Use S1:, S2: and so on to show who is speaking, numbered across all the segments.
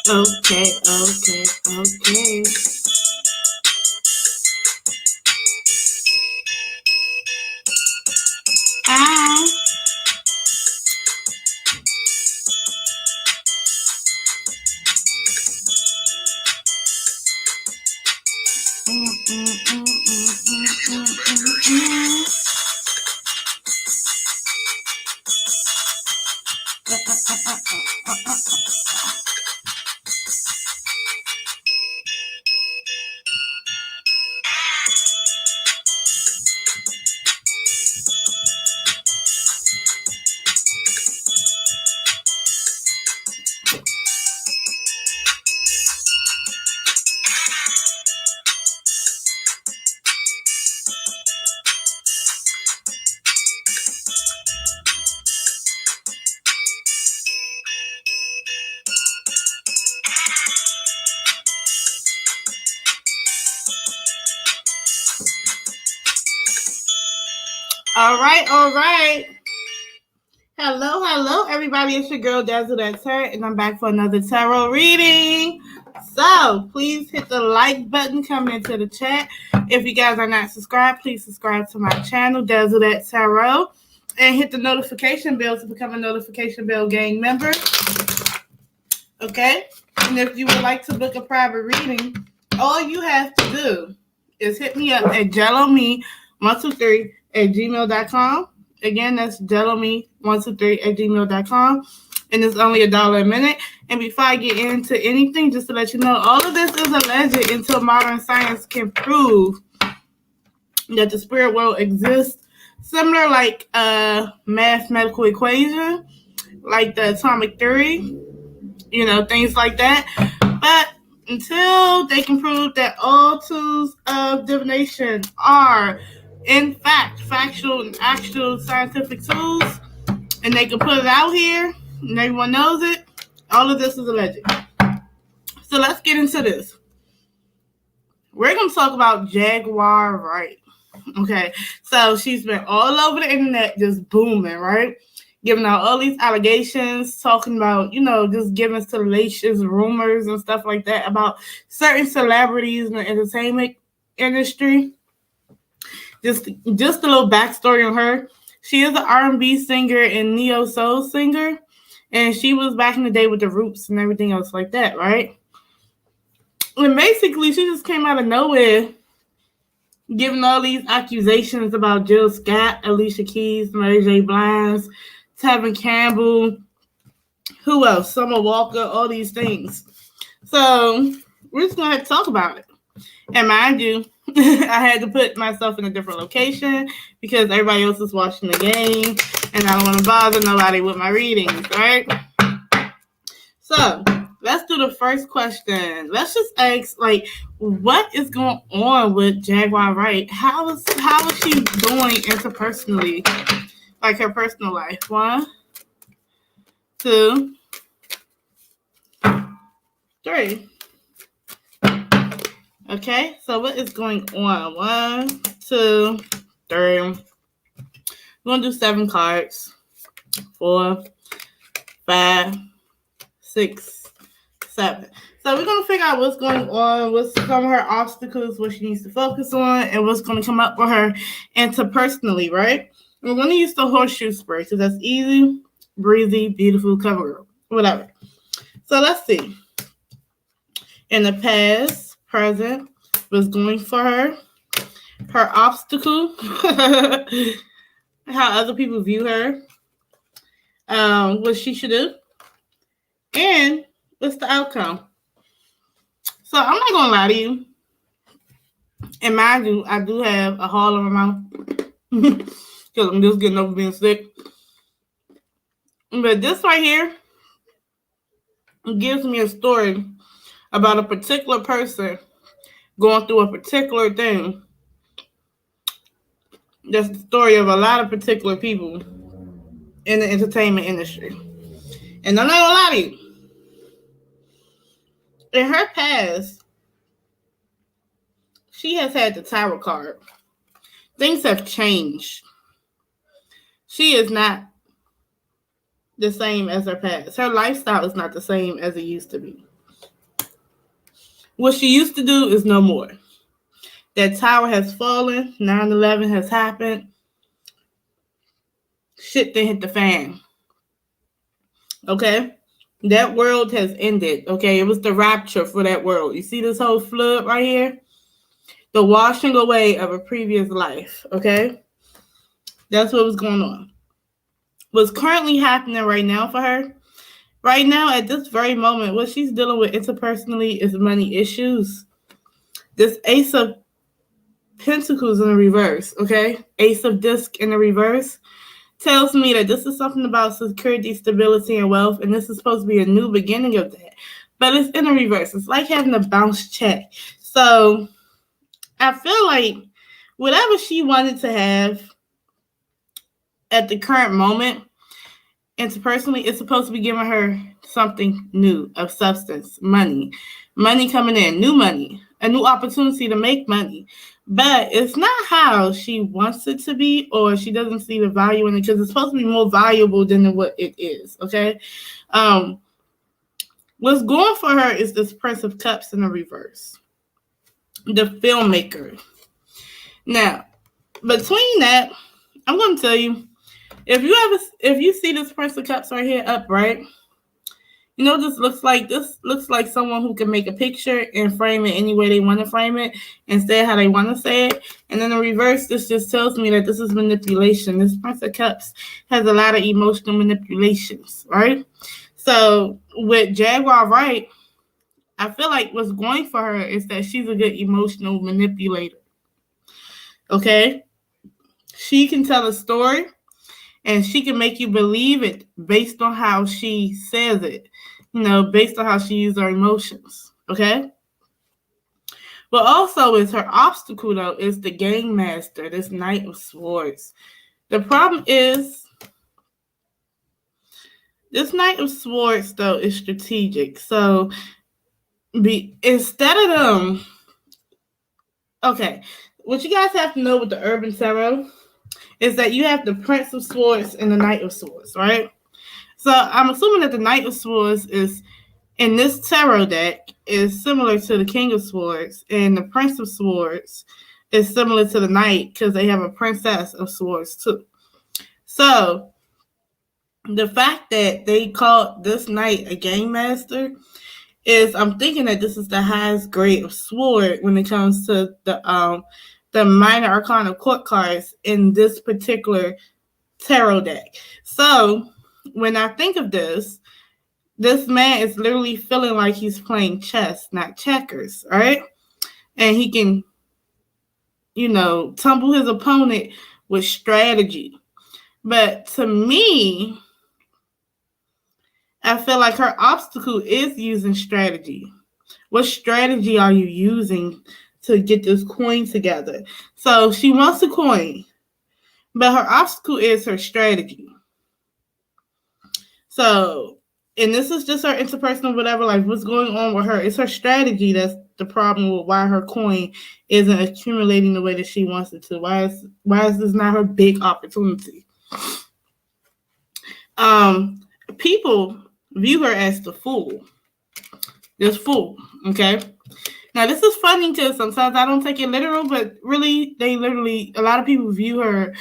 S1: Okay. Ow. All right. Hello, everybody. It's your girl, DazzleDatTarot, and I'm back for another tarot reading. So, please hit the like button, come into the chat. If you guys are not subscribed, please subscribe to my channel, DazzleDatTarot, and hit the notification bell to become a notification bell gang member. Okay? And if you would like to book a private reading, all you have to do is hit me up at jellome123@gmail.com. Again, that's jellome123@gmail.com. And it's only $1 a minute. And before I get into anything, just to let you know, all of this is alleged until modern science can prove that the spirit world exists. Similar like a mathemetical equation, like the atomic theory, things like that. But until they can prove that all tools of divination are, in fact, factual and actual scientific tools, and they can put it out here, and everyone knows it, all of this is alleged. So let's get into this. We're going to talk about Jaguar Wright. Okay, so she's been all over the internet just booming, right? Giving out all these allegations, talking about, just giving salacious rumors and stuff like that about certain celebrities in the entertainment industry. Just a little backstory on her. She is an R&B singer and neo-soul singer, and she was back in the day with the Roots and everything else like that, right? And basically, she just came out of nowhere giving all these accusations about Jill Scott, Alicia Keys, Mary J. Blige, Tevin Campbell, who else? Summer Walker, all these things. So we're just going to have to talk about it. And mind you, I had to put myself in a different location because everybody else is watching the game, and I don't want to bother nobody with my readings, right? So let's do the first question. Let's just ask, what is going on with Jaguar Wright? How is she doing interpersonally? Like her personal life. 1, 2, 3. Okay, so what is going on? 1, 2, 3. We're going to do 7 cards. 4, 5, 6, 7. So we're going to figure out what's going on, what's some of her obstacles, what she needs to focus on, and what's going to come up for her interpersonally, right? We're going to use the horseshoe spray because that's easy, breezy, beautiful, cover girl, whatever. So let's see. In the past, present, what's going for her obstacle, how other people view her, what she should do, and what's the outcome. So I'm not going to lie to you. And mind you, I do have a hole in my mouth because I'm just getting over being sick. But this right here gives me a story about a particular person going through a particular thing. That's the story of a lot of particular people in the entertainment industry. And I'm not going to lie to you. In her past, she has had the tarot card. Things have changed. She is not the same as her past. Her lifestyle is not the same as it used to be. What she used to do is no more. That tower has fallen. 9/11 has happened. Shit then hit the fan. Okay? That world has ended. Okay? It was the rapture for that world. You see this whole flood right here? The washing away of a previous life. Okay? That's what was going on. What's currently happening right now for her, right now at this very moment, what she's dealing with interpersonally is money issues. This Ace of Pentacles in the reverse, okay? Ace of Disc in the reverse tells me that this is something about security, stability, and wealth, and this is supposed to be a new beginning of that. But it's in the reverse. It's like having a bounce check. So I feel like whatever she wanted to have at the current moment, interpersonally, it's supposed to be giving her something new of substance, money coming in, new money, a new opportunity to make money. But it's not how she wants it to be, or she doesn't see the value in it, because it's supposed to be more valuable than what it is. Okay. What's going for her is this Prince of Cups in the reverse, the filmmaker. Now, between that, I'm going to tell you, if you see this Prince of Cups right here up, right? You know, this looks like someone who can make a picture and frame it any way they want to frame it and say it how they want to say it. And then the reverse, this just tells me that this is manipulation. This Prince of Cups has a lot of emotional manipulations, right? So with Jaguar Wright, I feel like what's going for her is that she's a good emotional manipulator. Okay? She can tell a story, and she can make you believe it based on how she says it, based on how she uses her emotions, okay? But also is her obstacle, though, is the Game Master, this Knight of Swords. The problem is this Knight of Swords, though, is strategic. So instead of them, okay, what you guys have to know with the Urban Tarot is that you have the Prince of Swords and the Knight of Swords, right? So I'm assuming that the Knight of Swords is, in this tarot deck, is similar to the King of Swords, and the Prince of Swords is similar to the Knight because they have a Princess of Swords too. So the fact that they called this Knight a Game Master is, I'm thinking that this is the highest grade of sword when it comes to the minor arcana court cards in this particular tarot deck. So when I think of this man is literally feeling like he's playing chess, not checkers, right? And he can, tumble his opponent with strategy. But to me, I feel like her obstacle is using strategy. What strategy are you using to get this coin together? So she wants a coin, but her obstacle is her strategy. So, and this is just her interpersonal whatever, like what's going on with her. It's her strategy that's the problem with why her coin isn't accumulating the way that she wants it to. Why is this not her big opportunity? People view her as the fool. This fool, okay? Now, this is funny because sometimes I don't take it literal, but really, a lot of people view her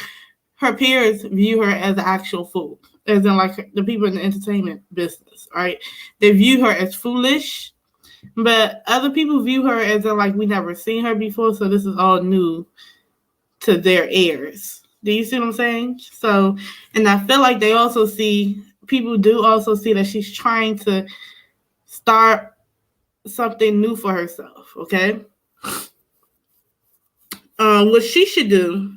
S1: peers view her as an actual fool, as in like the people in the entertainment business, right? They view her as foolish, but other people view her as in like we never seen her before, so this is all new to their ears. Do you see what I'm saying? So, and I feel like people do also see that she's trying to start something new for herself, okay? What she should do,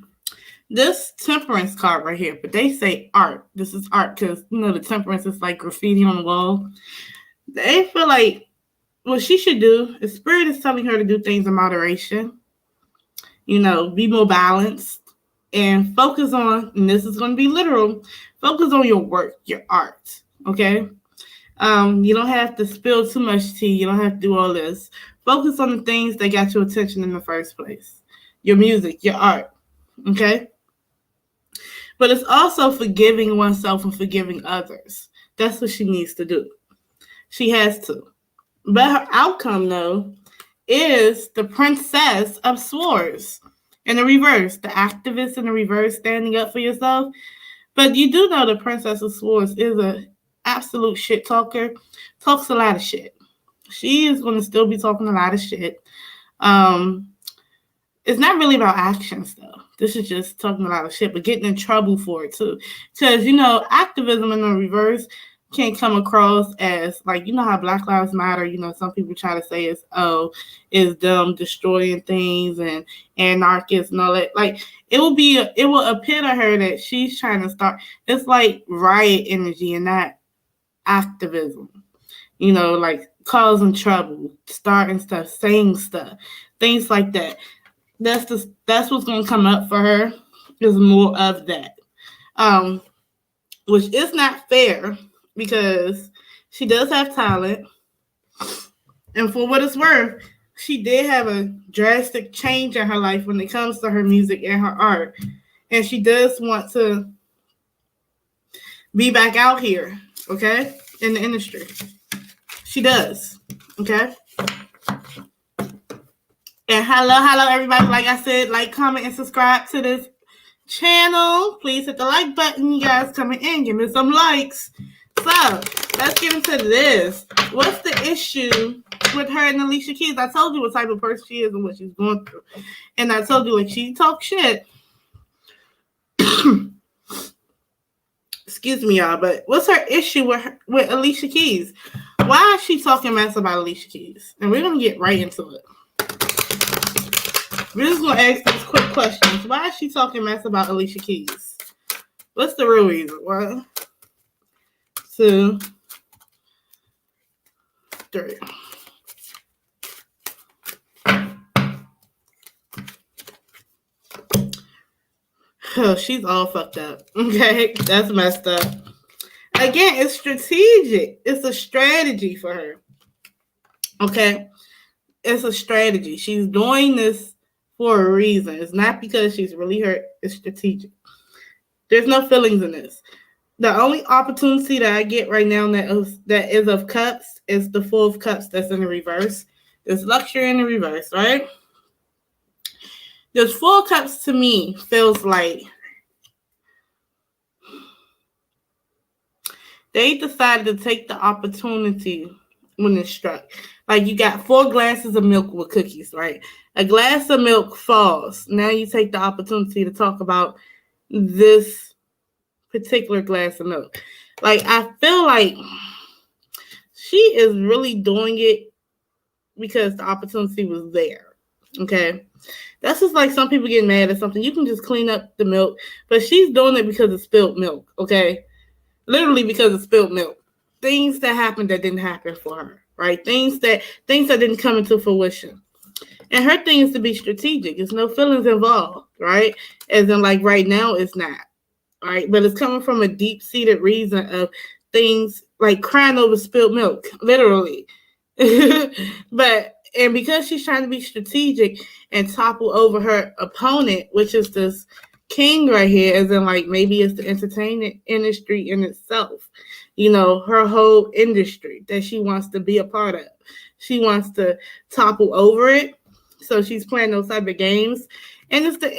S1: this Temperance card right here, but they say art. This is art because, the Temperance is like graffiti on the wall. They feel like what she should do is Spirit is telling her to do things in moderation, be more balanced and focus on, and this is going to be literal, focus on your work, your art, okay? You don't have to spill too much tea. You don't have to do all this. Focus on the things that got your attention in the first place. Your music, your art, okay? But it's also forgiving oneself and forgiving others. That's what she needs to do. She has to. But her outcome, though, is the Princess of Swords in the reverse, the activist in the reverse, standing up for yourself. But you do know the Princess of Swords is a absolute shit talker, talks a lot of shit. She is going to still be talking a lot of shit. It's not really about actions, though. This is just talking a lot of shit, but getting in trouble for it, too. Because, activism in the reverse can come across as, like, how Black Lives Matter, some people try to say it's them destroying things and anarchists and all that. Like, it will appear to her that she's trying to start, it's like riot energy and not activism. Like causing trouble, starting stuff, saying stuff, things like that. That's what's gonna come up for her, is more of that. Which is not fair because she does have talent. And for what it's worth, she did have a drastic change in her life when it comes to her music and her art. And she does want to be back out here, okay, in the industry. She does, okay? And hello, everybody. Like I said, like, comment, and subscribe to this channel. Please hit the like button. You guys coming in, give me some likes. So, let's get into this. What's the issue with her and Alicia Keys? I told you what type of person she is and what she's going through. And I told you, like, she talks shit. Excuse me, y'all, but what's her issue with Alicia Keys? Why is she talking mess about Alicia Keys? And we're going to get right into it. We're just going to ask these quick questions. Why is she talking mess about Alicia Keys? What's the real reason? 1, 2, 3. Oh, she's all fucked up. Okay, that's messed up. Again, it's strategic. It's a strategy for her. Okay, it's a strategy. She's doing this for a reason. It's not because she's really hurt. It's strategic. There's no feelings in this. The only opportunity that I get right now that is of cups is the Four of Cups that's in the reverse. There's luxury in the reverse, right? There's Four of Cups to me feels like they decided to take the opportunity when it struck. Like, you got 4 glasses of milk with cookies, right? A glass of milk falls. Now you take the opportunity to talk about this particular glass of milk. Like, I feel like she is really doing it because the opportunity was there. Okay? That's just like some people get mad at something. You can just clean up the milk, but she's doing it because of spilled milk. Okay? Literally because of spilled milk. Things that happened that didn't happen for her, right? Things that didn't come into fruition. And her thing is to be strategic. There's no feelings involved, right? As in, like, right now, it's not, right? But it's coming from a deep-seated reason of things like crying over spilled milk, literally. And because she's trying to be strategic and topple over her opponent, which is this king right here, as in, like, maybe it's the entertainment industry in itself, her whole industry that she wants to be a part of. She wants to topple over it. So she's playing those type of games. And it's the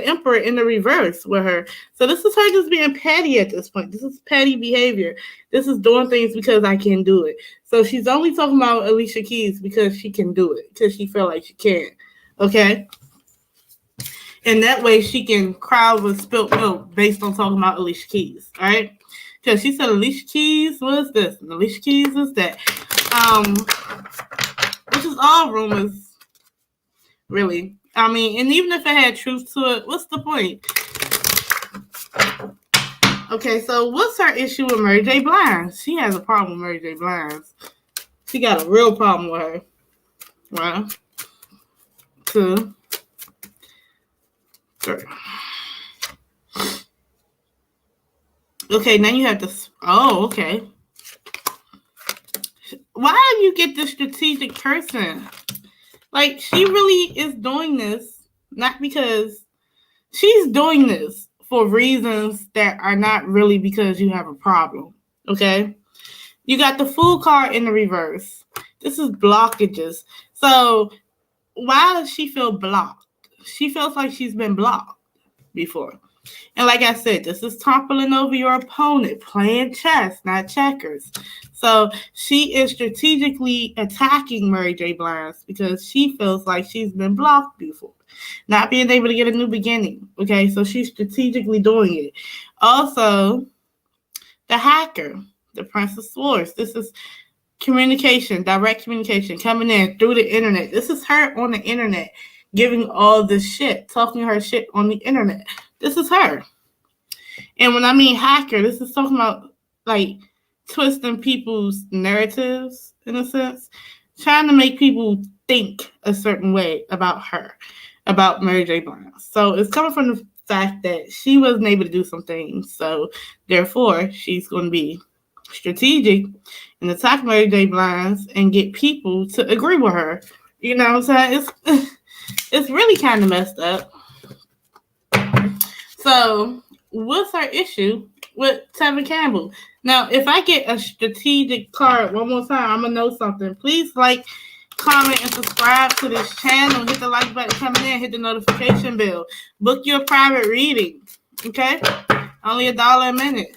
S1: emperor in the reverse with her. So this is her just being petty at this point. This is petty behavior. This is doing things because I can do it. So she's only talking about Alicia Keys because she can do it, because she feel like she can. Okay? And that way she can cry with spilt milk based on talking about Alicia Keys. All right? Because she said Alicia Keys, what is this? And Alicia Keys is that. Which is all rumors, really. I mean, and even if it had truth to it, what's the point? Okay, so what's her issue with Mary J. Blige? She has a problem with Mary J. Blige. She got a real problem with her. 1, 2, 3. Okay, now you have to... Oh, okay. Why do you get this strategic person? Like, she really is doing this, not because... She's doing this for reasons that are not really because you have a problem, okay? You got the Fool card in the reverse. This is blockages. So why does she feel blocked? She feels like she's been blocked before. And like I said, this is toppling over your opponent, playing chess, not checkers. So she is strategically attacking Mary J. Blige because she feels like she's been blocked before, not being able to get a new beginning. Okay, so she's strategically doing it. Also, the hacker, the Prince of Swords. This is communication, direct communication coming in through the internet. This is her on the internet giving all this shit, talking her shit on the internet. This is her. And when I mean hacker, this is talking about like twisting people's narratives in a sense, trying to make people think a certain way about her, about Mary J. Blige. So it's coming from the fact that she wasn't able to do some things. So therefore, she's going to be strategic and attack Mary J. Blige and get people to agree with her. You know what I'm saying? It's really kind of messed up. So what's our issue with Tevin Campbell? Now, if I get a strategic card one more time, I'm going to know something. Please like, comment, and subscribe to this channel. Hit the like button coming in. Hit the notification bell. Book your private reading. Okay? Only $1 a minute.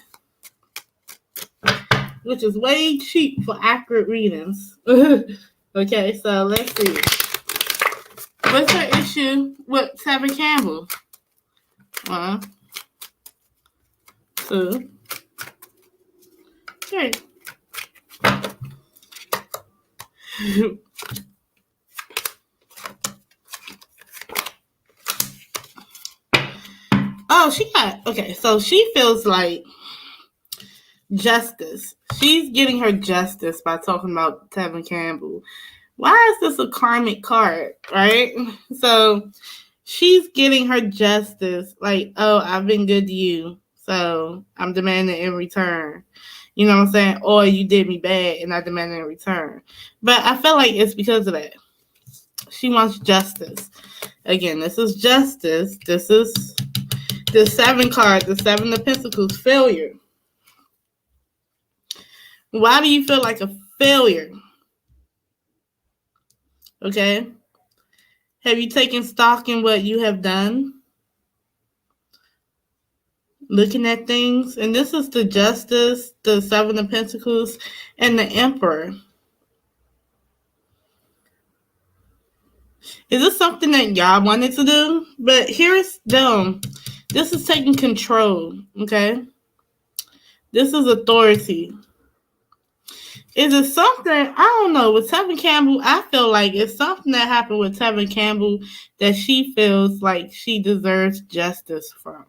S1: Which is way cheap for accurate readings. Okay, so let's see. What's her issue with Tevin Campbell? 1, 2, 3. Oh, okay, so she feels like justice. She's getting her justice by talking about Tevin Campbell. Why is this a karmic card, right? So she's getting her justice, like, oh, I've been good to you, so I'm demanding in return. You know what I'm saying? Or you did me bad and I demand in return. But I feel like it's because of that. She wants justice. Again, this is justice. This is the 7 card, the 7 of Pentacles, failure. Why do you feel like a failure? Okay. Have you taken stock in what you have done? Looking at things. And this is the Justice, the 7 of Pentacles, and the Emperor. Is this something that y'all wanted to do? But here's them. This is taking control. Okay. This is authority. Is it something, I don't know, with Tevin Campbell, I feel like it's something that happened with Tevin Campbell that she feels like she deserves justice from.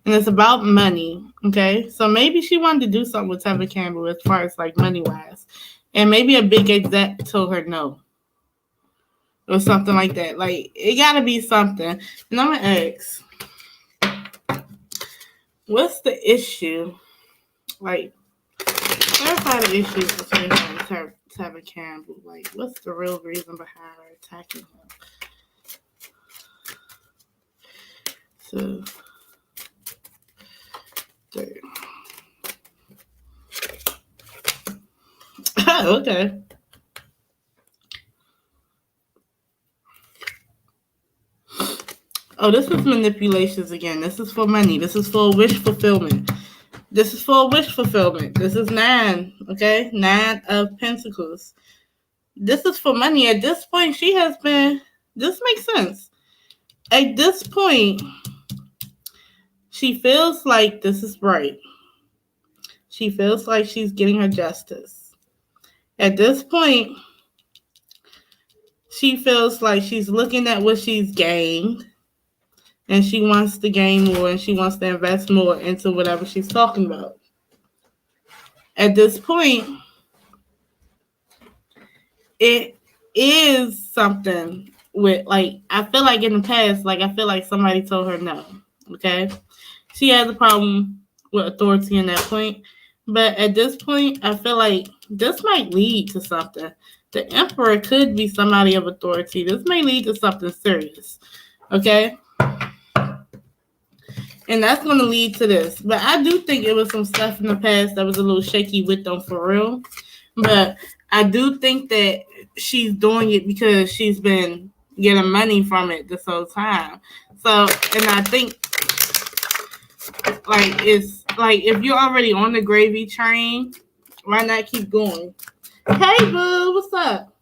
S1: And it's about money, okay? So maybe she wanted to do something with Tevin Campbell as far as like money-wise. And maybe a big exec told her no. Or something like that. Like, it got to be something. And I'm going to ask, what's the issue? Like, clarify the issues between her and Tevin Campbell. Like, what's the real reason behind her attacking him? So, 3. Okay. Oh, this is manipulations again. This is for money. This is for wish fulfillment. This is for wish fulfillment. This is 9, okay? 9 of Pentacles. This is for money. At this point, she has been, this makes sense. At this point, she feels like this is right. She feels like she's getting her justice. At this point, she feels like she's looking at what she's gained. And she wants to gain more and she wants to invest more into whatever she's talking about. At this point, it is something with, like, I feel like in the past, like, I feel like somebody told her no, okay? She has a problem with authority in that point. But at this point, I feel like this might lead to something. The Emperor could be somebody of authority. This may lead to something serious, okay? And that's going to lead to this. But I do think it was some stuff in the past that was a little shaky with them for real. But I do think that she's doing it because she's been getting money from it this whole time. So, and I think like it's like if you're already on the gravy train, why not keep going? Hey boo, what's up?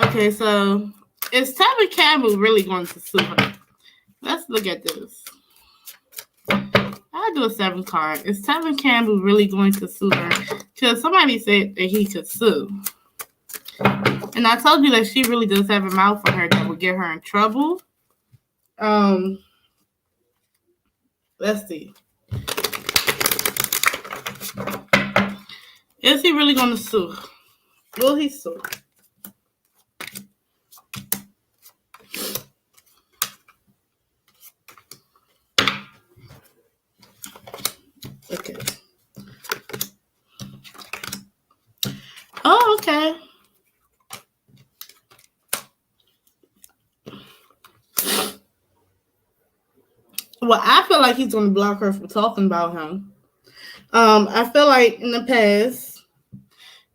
S1: Okay, so is Tevin Campbell really going to sue her? Let's look at this. I'll do a 7 card. Is Tevin Campbell really going to sue her? Because somebody said that he could sue. And I told you that she really does have a mouth on her that would get her in trouble. Let's see. Is he really going to sue? Will he sue? Okay. Oh, okay. Well, I feel like he's going to block her from talking about him. I feel like in the past,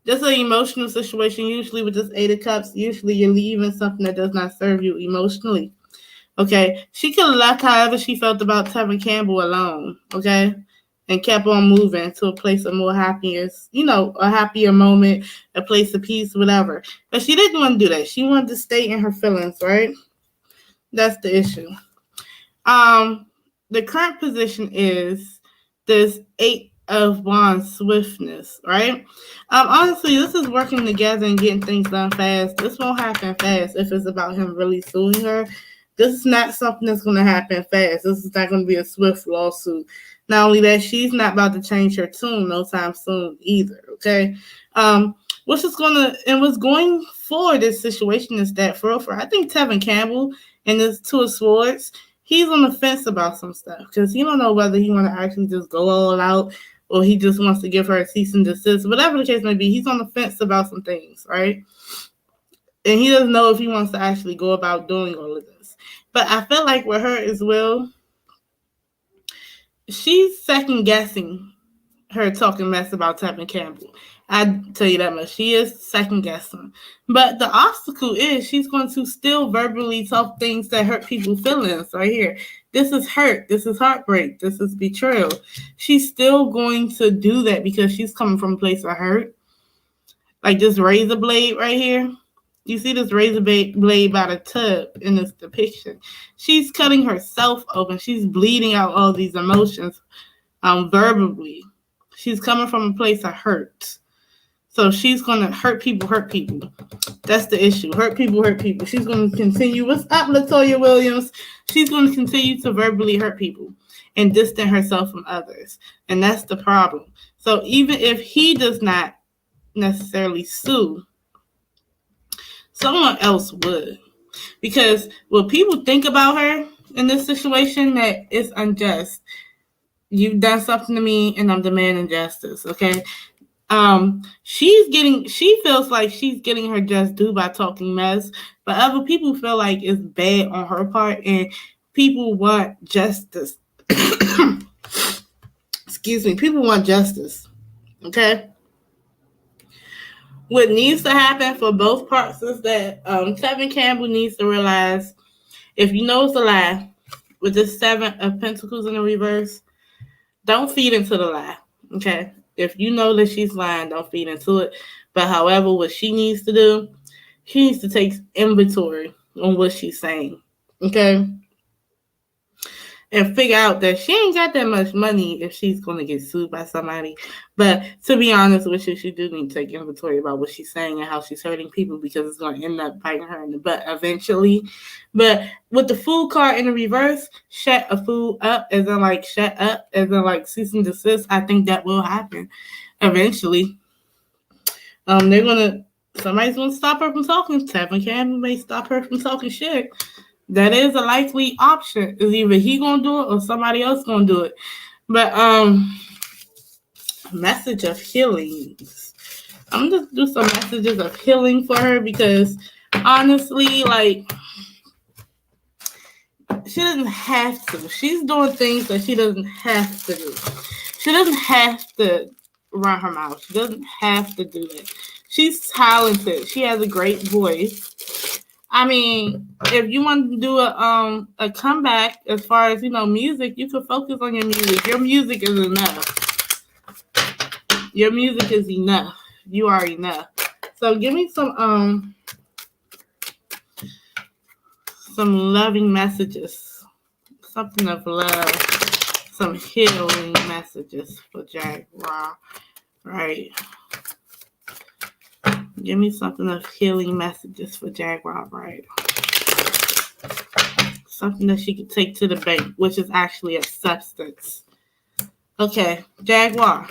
S1: this is an emotional situation. Usually with this 8 of Cups, usually you're leaving something that does not serve you emotionally. Okay? She could have left however she felt about Tevin Campbell alone. Okay? And kept on moving to a place of more happiness, a happier moment, a place of peace, whatever. But she didn't want to do that. She wanted to stay in her feelings, right? That's the issue. The current position is this 8 of Wands swiftness, right? Honestly, this is working together and getting things done fast. This won't happen fast if it's about him really suing her. This is not something that's going to happen fast. This is not going to be a swift lawsuit. Not only that, she's not about to change her tune no time soon either, okay? What's going for this situation is that for I think Tevin Campbell and this 2 of Swords, he's on the fence about some stuff because he don't know whether he want to actually just go all out or he just wants to give her a cease and desist. Whatever the case may be, he's on the fence about some things, right? And he doesn't know if he wants to actually go about doing all of this. But I feel like with her as well, she's second guessing her talking mess about Tevin Campbell. I tell you that much. She is second guessing. But the obstacle is she's going to still verbally talk things that hurt people's feelings right here. This is hurt. This is heartbreak. This is betrayal. She's still going to do that because she's coming from a place of hurt. Like this razor blade right here. You see this razor blade by the tub in this depiction. She's cutting herself open. She's bleeding out all these emotions verbally. She's coming from a place of hurt. So she's going to hurt people. That's the issue. Hurt people. She's going to continue. What's up, LaToya Williams? She's going to continue to verbally hurt people and distance herself from others. And that's the problem. So even if he does not necessarily sue, someone else would. Because when people think about her in this situation that it's unjust, you've done something to me and I'm demanding justice, okay? She feels like she's getting her just due by talking mess, but other people feel like it's bad on her part and people want justice. Excuse me, people want justice, okay? What needs to happen for both parts is that Tevin Campbell needs to realize if you know it's a lie, with this 7 of Pentacles in the reverse, don't feed into the lie, okay? If you know that she's lying, don't feed into it. But however, what she needs to do, she needs to take inventory on what she's saying, okay? And figure out that she ain't got that much money if she's going to get sued by somebody. But to be honest with you, she do need to take inventory about what she's saying and how she's hurting people because it's going to end up biting her in the butt eventually. But with the Fool card in the reverse, shut a fool up, as in like shut up, as in like cease and desist, I think that will happen eventually. Somebody's going to stop her from talking. Tevin Campbell may stop her from talking shit. That is a likely option. Is either he gonna do it or somebody else gonna do it. But message of healings. I'm gonna do some messages of healing for her because honestly, like she doesn't have to. She's doing things that she doesn't have to do. She doesn't have to run her mouth. She doesn't have to do that. She's talented. She has a great voice. I mean, if you want to do a comeback as far as, music, you can focus on your music. Your music is enough. Your music is enough. You are enough. So give me some loving messages. Something of love. Some healing messages for Jaguar. Right. Give me something of healing messages for Jaguar, right? Something that she can take to the bank, which is actually a substance. Okay, Jaguar.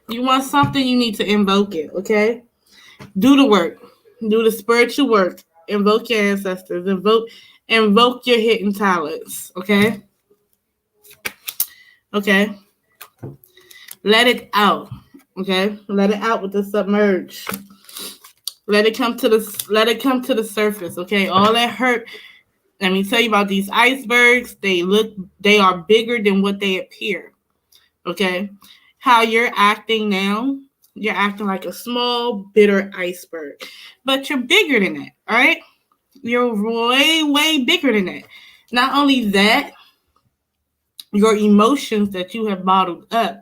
S1: You want something, you need to invoke it, okay? Do the work. Do the spiritual work. Invoke your ancestors. Invoke your hidden talents, okay? Okay? Let it out, okay? Let it out with the submerge. Let it come to the surface, okay? All that hurt. Let me tell you about these icebergs. They are bigger than what they appear. Okay? How you're acting now, you're acting like a small, bitter iceberg. But you're bigger than that, all right? You're way, way bigger than that. Not only that, your emotions that you have bottled up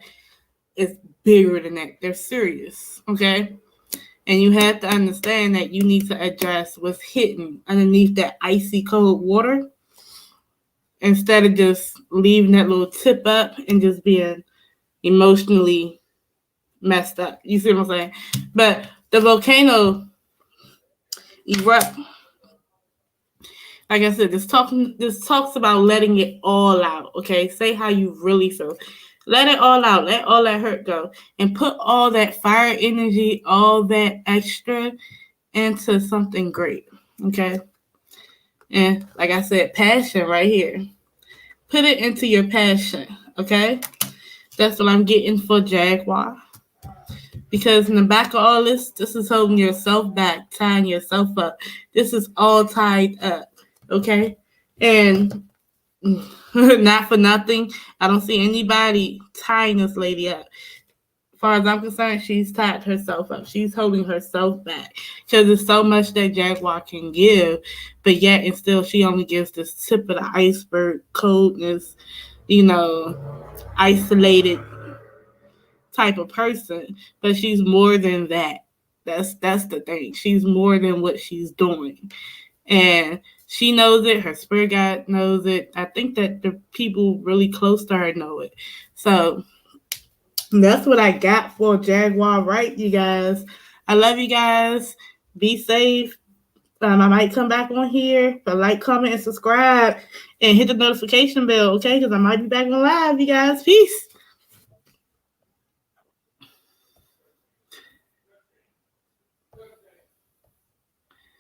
S1: is bigger than that. They're serious, okay? And you have to understand that you need to address what's hidden underneath that icy cold water instead of just leaving that little tip up and just being emotionally messed up. You see what I'm saying? But the volcano erupt. Like I said, this talks about letting it all out, okay? Say how you really feel. Let it all out. Let all that hurt go. And put all that fire energy, all that extra into something great, okay? And like I said, passion right here. Put it into your passion, okay? That's what I'm getting for Jaguar. Because in the back of all this is holding yourself back, tying yourself up. This is all tied up, okay? And not for nothing, I don't see anybody tying this lady up. As far as I'm concerned, she's tied herself up. She's holding herself back because there's so much that Jaguar can give, but yet and still she only gives this tip of the iceberg, coldness, isolated type of person. But she's more than that. That's the thing. She's more than what she's doing. And she knows it. Her spirit guide knows it. I think that the people really close to her know it. So that's what I got for Jaguar, right, you guys? I love you guys. Be safe. I might come back on here, but like, comment, and subscribe, and hit the notification bell, okay? Because I might be back on live, you guys. Peace.